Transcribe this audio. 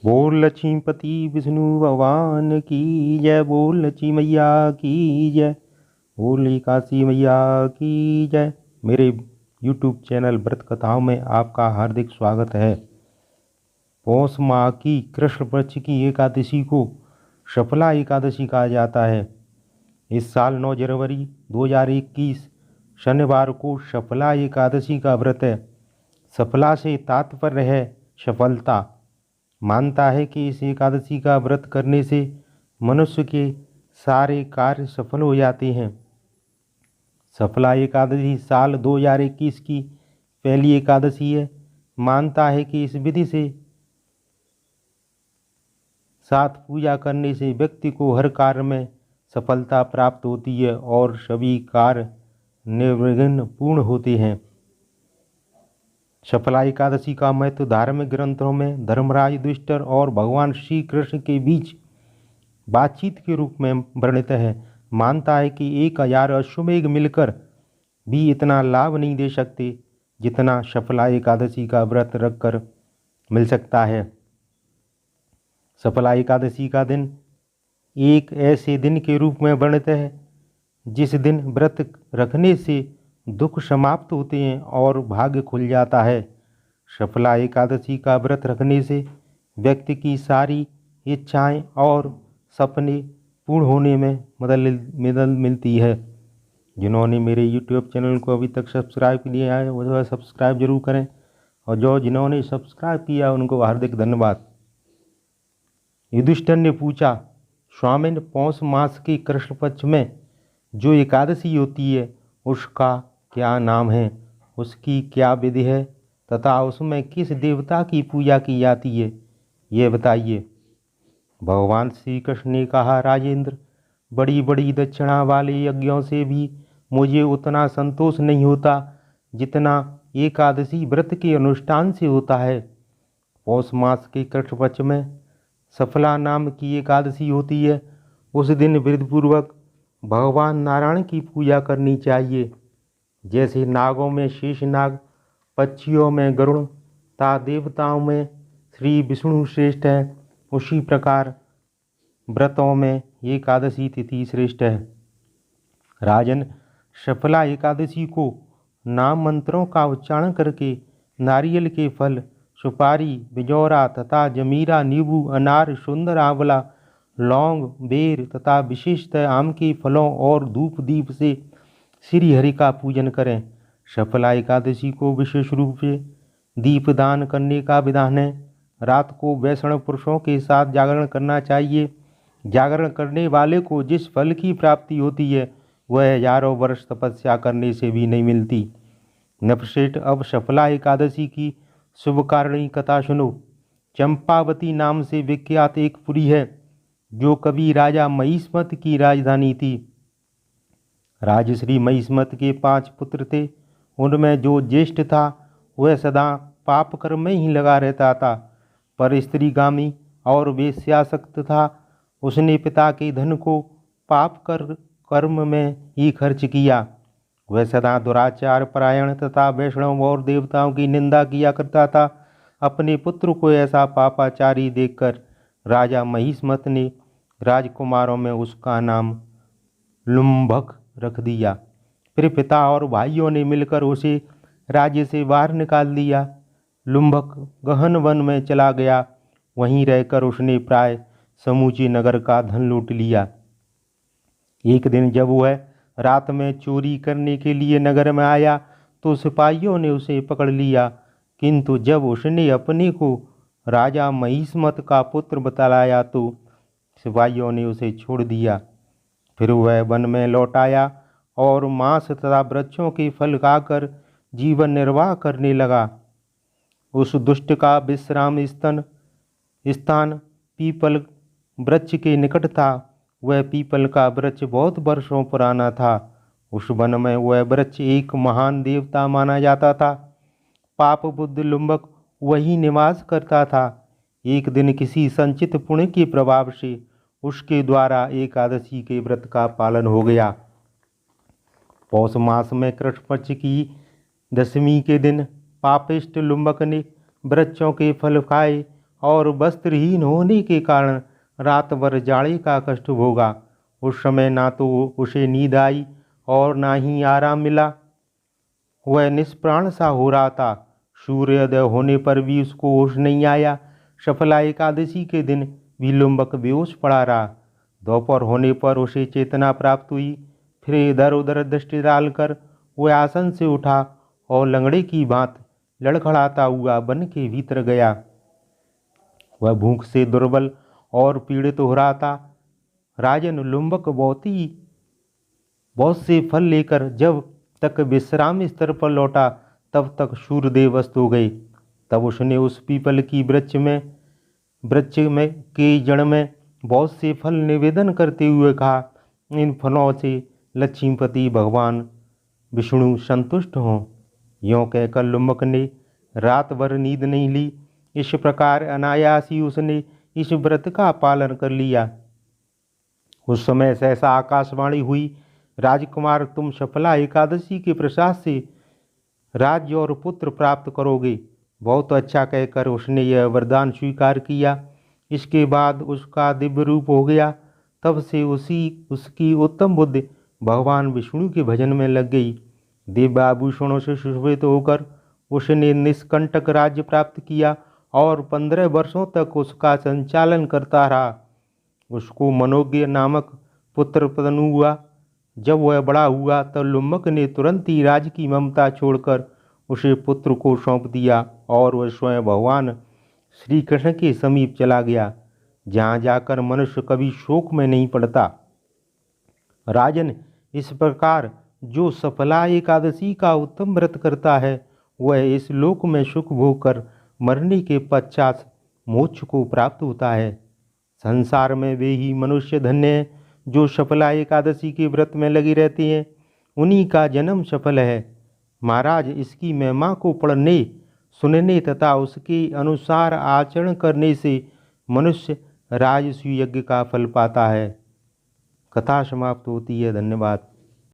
बोल लक्ष्मीपति विष्णु भगवान की जय। बोल लक्ष्मी मैया की जय। बोल काशी मैया की जय। मेरे YouTube चैनल व्रत कथाओं में आपका हार्दिक स्वागत है। पौष माह की कृष्ण पक्ष की एकादशी को सफला एकादशी कहा जाता है। इस साल 9 जनवरी 2021 शनिवार को सफला एकादशी का व्रत है। सफला से तात्पर्य है सफलता। मानता है कि इस एकादशी का व्रत करने से मनुष्य के सारे कार्य सफल हो जाते हैं। सफला एकादशी साल 2021 की पहली एकादशी है। मानता है कि इस विधि से साथ पूजा करने से व्यक्ति को हर कार्य में सफलता प्राप्त होती है और सभी कार्य निर्विघ्न पूर्ण होते हैं। सफला एकादशी का महत्व धार्मिक ग्रंथों में धर्मराज युधिष्ठिर और भगवान श्री कृष्ण के बीच बातचीत के रूप में वर्णित है। मानता है कि 1000 अश्वमेघ मिलकर भी इतना लाभ नहीं दे सकते जितना सफला एकादशी का व्रत रखकर मिल सकता है। सफला एकादशी का दिन एक ऐसे दिन के रूप में वर्णित है जिस दिन व्रत रखने से दुख समाप्त होते हैं और भाग्य खुल जाता है। सफला एकादशी का व्रत रखने से व्यक्ति की सारी इच्छाएं और सपने पूर्ण होने में मदद मिलती है। जिन्होंने मेरे YouTube चैनल को अभी तक सब्सक्राइब किया है वो सब्सक्राइब जरूर करें और जिन्होंने सब्सक्राइब किया उनको हार्दिक धन्यवाद। युधिष्ठिर ने पूछा, स्वामिन, पौष मास के कृष्ण पक्ष में जो एकादशी होती है उसका क्या नाम है, उसकी क्या विधि है तथा उसमें किस देवता की पूजा की जाती है, ये बताइए। भगवान श्री कृष्ण ने कहा, राजेंद्र, बड़ी बड़ी दक्षिणा वाले यज्ञों से भी मुझे उतना संतोष नहीं होता जितना एकादशी व्रत के अनुष्ठान से होता है। पौष मास के कृष्ण पक्ष में सफला नाम की एकादशी होती है। उस दिन विधिपूर्वक भगवान नारायण की पूजा करनी चाहिए। जैसे नागों में शेषनाग, पक्षियों में गरुड़ तथा देवताओं में श्री विष्णु श्रेष्ठ है, उसी प्रकार व्रतों में एकादशी तिथि श्रेष्ठ है। राजन, सफला एकादशी को नाम मंत्रों का उच्चारण करके नारियल के फल, सुपारी, बिजौरा तथा जमीरा, नींबू, अनार, सुंदर आंवला, लौंग, बेर तथा विशेषतः आम के फलों और धूप दीप से श्री हरि का पूजन करें। सफला एकादशी को विशेष रूप से दीपदान करने का विधान है। रात को वैष्णव पुरुषों के साथ जागरण करना चाहिए। जागरण करने वाले को जिस फल की प्राप्ति होती है वह हजारों वर्ष तपस्या करने से भी नहीं मिलती। नपश्रेष्ठ, अब सफला एकादशी की शुभकारिणी कथा सुनो। चंपावती नाम से विख्यात एक पुरी है जो कभी राजा महिष्मत की राजधानी थी। राजश्री महिष्मत के 5 पुत्र थे। उनमें जो ज्येष्ठ था वह सदा पाप कर्म में ही लगा रहता था, पर स्त्रीगामी और वेश्यासक्त था। उसने पिता के धन को पाप कर्म में ही खर्च किया। वह सदा दुराचार परायण तथा वैष्णव और देवताओं की निंदा किया करता था। अपने पुत्र को ऐसा पापाचारी देखकर राजा महिष्मत ने राजकुमारों में उसका नाम लुम्भक रख दिया। फिर पिता और भाइयों ने मिलकर उसे राज्य से बाहर निकाल दिया। लुम्भक गहन वन में चला गया। वहीं रहकर उसने प्राय समूचे नगर का धन लूट लिया। एक दिन जब वह रात में चोरी करने के लिए नगर में आया तो सिपाहियों ने उसे पकड़ लिया, किंतु जब उसने अपने को राजा महिष्मत का पुत्र बतलाया तो सिपाहियों ने उसे छोड़ दिया। फिर वह वन में लौट आया और मांस तथा वृक्षों के फल खाकर जीवन निर्वाह करने लगा। उस दुष्ट का विश्राम स्थान पीपल वृक्ष के निकट था। वह पीपल का वृक्ष बहुत वर्षों पुराना था। उस वन में वह वृक्ष एक महान देवता माना जाता था। पाप बुद्ध लुम्बक वही निवास करता था। एक दिन किसी संचित पुण्य के प्रभाव से उसके द्वारा एकादशी के व्रत का पालन हो गया। पौष मास में कृष्ण पक्ष की दशमी के दिन पापिष्ट लुम्बक ने वृक्षों के फल खाए और वस्त्रहीन होने के कारण रात भर जाड़े का कष्ट भोगा। उस समय ना तो उसे नींद आई और ना ही आराम मिला। वह निष्प्राण सा हो रहा था। सूर्योदय होने पर भी उसको होश नहीं आया। सफला एकादशी के दिन भी लुम्बक बेहोश पड़ा रहा। दोपहर होने पर उसे चेतना प्राप्त हुई। फिर इधर उधर दृष्टि डालकर वह आसन से उठा और लंगड़े की भांति लड़खड़ाता हुआ वन के भीतर गया। वह भूख से दुर्बल और पीड़ित हो रहा था। राजन लुम्बक बहुत से फल लेकर जब तक विश्राम स्तर पर लौटा तब तक सूर्यदेव अस्त हो गए। तब उसने उस पीपल की वृक्ष में के जड़ में बहुत से फल निवेदन करते हुए कहा, इन फलों से लक्ष्मीपति भगवान विष्णु संतुष्ट हों। यों कहकर लुम्बक ने रात भर नींद नहीं ली। इस प्रकार अनायास ही उसने इस व्रत का पालन कर लिया। उस समय सहसा आकाशवाणी हुई, राजकुमार तुम सफला एकादशी के प्रसाद से राज्य और पुत्र प्राप्त करोगे। बहुत अच्छा कहकर उसने यह वरदान स्वीकार किया। इसके बाद उसका दिव्य रूप हो गया। तब से उसकी उत्तम बुद्धि भगवान विष्णु के भजन में लग गई। दिव्य आभूषणों से सुशोभित होकर उसने निष्कंटक राज्य प्राप्त किया और 15 वर्षों तक उसका संचालन करता रहा। उसको मनोज्ञ नामक पुत्र प्रदान हुआ। जब वह बड़ा हुआ तब लुम्बक ने तुरंत ही राज की ममता छोड़कर उसे पुत्र को सौंप दिया और वह स्वयं भगवान श्री कृष्ण के समीप चला गया, जहाँ जाकर मनुष्य कभी शोक में नहीं पड़ता। राजन, इस प्रकार जो सफला एकादशी का उत्तम व्रत करता है वह इस लोक में सुख भोग कर मरने के पश्चात मोक्ष को प्राप्त होता है। संसार में वे ही मनुष्य धन्य हैं जो सफला एकादशी के व्रत में लगे रहते हैं। उन्हीं का जन्म सफल है। महाराज, इसकी महिमा को पढ़ने सुनने तथा उसके अनुसार आचरण करने से मनुष्य राजसूय यज्ञ का फल पाता है। कथा समाप्त होती है। धन्यवाद।